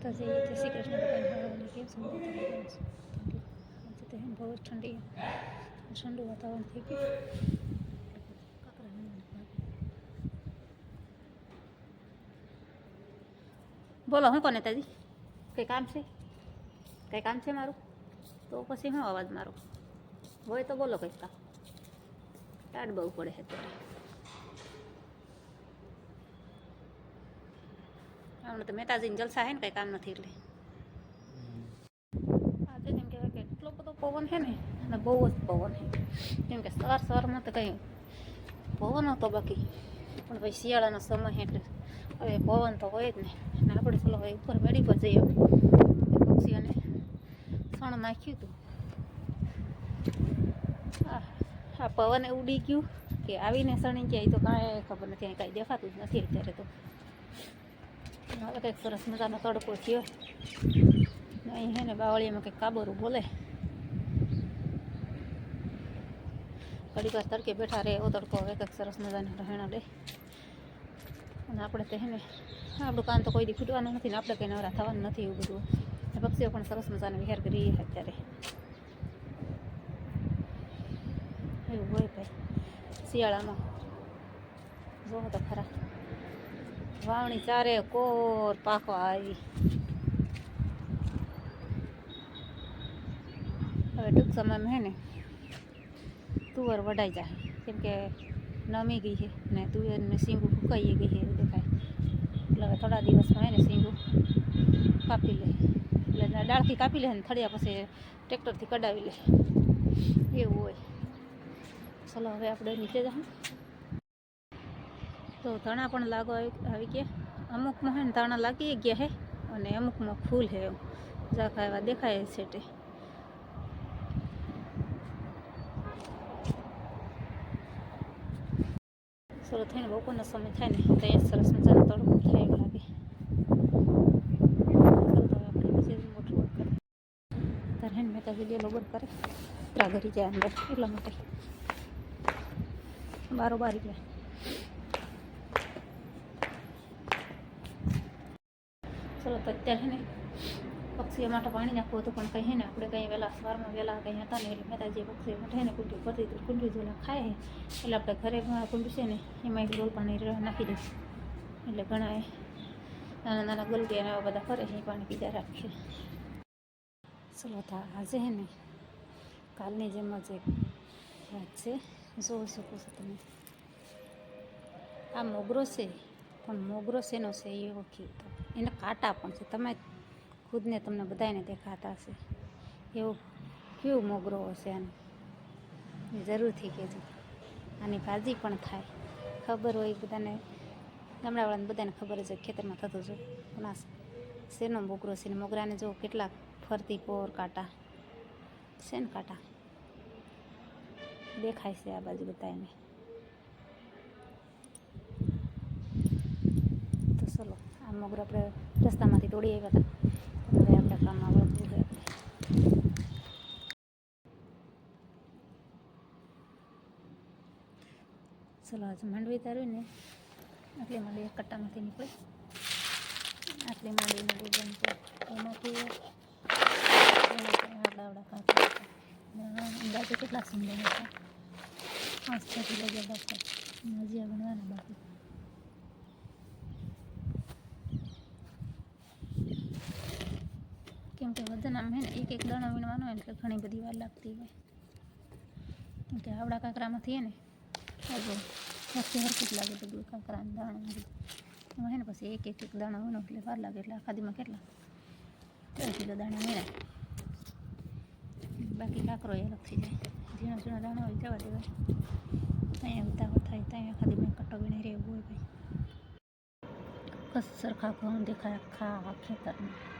माताजी जय श्री कृष्ण बधाने केम छो तो बहुत ठंडी ठंडू वातावरण थी गયું बोलो हूँ कोने ताजी कई काम है मारू तो पछी हूँ अवाज मारो होय तो बोलो कई काम टाट बहु पड़े है तो हमने तो मेहताजी जलसा है कई काम नहीं એટલે આજે તેમ કહેવાય કે એટલો બધો પવન છે ને અને બહુ જ પવન છે કેમ કે સવારમાં તો કંઈ પવન હતો બાકી પણ ભાઈ શિયાળાનો સમય છે એટલે હવે પવન તો હોય જ ને અને આપણે ચલો હવે ઉપર મેળી પર જઈએ પક્ષીઓને સણ નાખ્યું હતું આ પવને ઉડી ગયું કે આવીને સણી જાય તો કાંઈ ખબર નથી કાંઈ દેખાતું જ નથી અત્યારે તો હવે કંઈક સરસ મજાનો તડકો થયો અહીં હે ને બાવળીયામાં કંઈક કાબરું બોલે ઘડીક વાર તડકે બેઠા રહે એવો તડકો હવે કંઈક સરસ મજાનો રહેણા દે અને આપણે તો હે ને આપણું કામ તો કોઈ દી ફૂટવાનું નથી ને આપણે કંઈ નવરા થવાનું નથી એવું બધું પક્ષીઓ પણ સરસ મજાનો વિહાર કરી અત્યારે એવું હોય ભાઈ શિયાળામાં જોવો તો ખરા વાવણી ચારે કોર પાકવા આવી હવે ટૂંક સમયમાં હે ને તુવર વઢાઈ જાય કેમ કે નમી ગઈ છે ને તુવેરને સીંગું ફૂંકાઈ ગઈ છે એવું દેખાય એટલે હવે થોડા દિવસમાં હે ને સીંગું કાપી લે એટલે ડાળથી કાપી લે ને થળિયા પછી ટ્રેક્ટરથી કઢાવી લે એવું હોય ચલો હવે આપણે નીચે જાઉં તો ધાણા પણ લાગો આવી ગયા અમુકમાં હે ને ધાણા લાગી ગયા હે અને અમુકમાં ફૂલ હે એમ ઝાંખા એવા દેખાય છે તે સરસ થઈને બપોરનો સમય થાય ને ત્યાં સરસ મજાનો તડકો થાય એવું લાગે આપણે પછી મોટું વર્ક કરે તારે હે ને મેં વિડીયો લોબર કરે ઘરી જાય અંદર એટલા માટે બારોબાર ગયા ચલો તો અત્યારે ને પક્ષીઓ માટે પાણી નાખવું હતું પણ કંઈ હે ને આપણે કંઈ વહેલા સવારમાં વહેલા કંઈ હતા ને એટલે મેતાજી પક્ષીઓ માટે હે ને કુંડું કરતી હતું કુંડું જેલા ખાય છે એટલે આપણે ઘરે કુંડું છે ને એમાં ડોલ પાણી નાખી દઈશું એટલે ઘણા નાના નાના ગલગિયા એવા બધા કરે છે એ પાણી પીધા રાખીએ ચલો તો આજે હે ને કાલની જેમ જ એક વાત છે જોઈ શકો છો તમે આ મોગરો છે પણ મોગરો શેનો છે એ ઓળખી તો એના કાંટા પણ છે તમે ખુદને તમને બધાને દેખાતા હશે એવો કેવું મોગરો હશે આને જરૂરથી કહેજો આની ભાજી પણ થાય ખબર હોય બધાને ગામડાવાળાને બધાને ખબર જ ખેતરમાં થતું જો પણ આ શેનો મોગરો છે ને મોગરાને જો કેટલાક ફરતી પોર કાંટા છે ને કાંટા દેખાય છે આ બાજુ બધાને તો ચલો આ મોગરો આપણે રસ્તામાંથી તોડી આવ્યા હતા હવે આપણે કામમાં વળગવું છે આપણે ચલો આજે માંડવી તાર્યું ને આટલી માંડવી એક કટ્ટામાંથી નીકળી આટલી માંડવીને ડૂબવા નીકળે એમાંથી આવડા કાંકરા અંદાજે કેટલા સુંદર હતા 5-6 કિલો જેટલા હતા હજી ગણવાના બાકી કેમ કે વજન આમ હે ને એક દાણો વીણવાનો હોય એટલે ઘણી બધી વાર લાગતી હોય કેમ કે આવડા કાંકરામાંથી હે ને વચ્ચે હરકત લાગે બધું કાંકરાના દાણા એમાં હે ને પછી એક દાણો વીણો એટલે વાર લાગે એટલે આખા દીમાં કેટલા 3 કિલો દાણા વીણાય બાકી કાંકરો એ અલગ થઈ જાય ઝીણા દાણા હોય જવા દેવાય અહીંયા ઉતાવળ થાય ત્યાં આખા દીમાં કટ્ટો વીણાઈ રહેવું હોય ભાઈ સરખા ઘઉં દેખાય આખા ખેતરમાં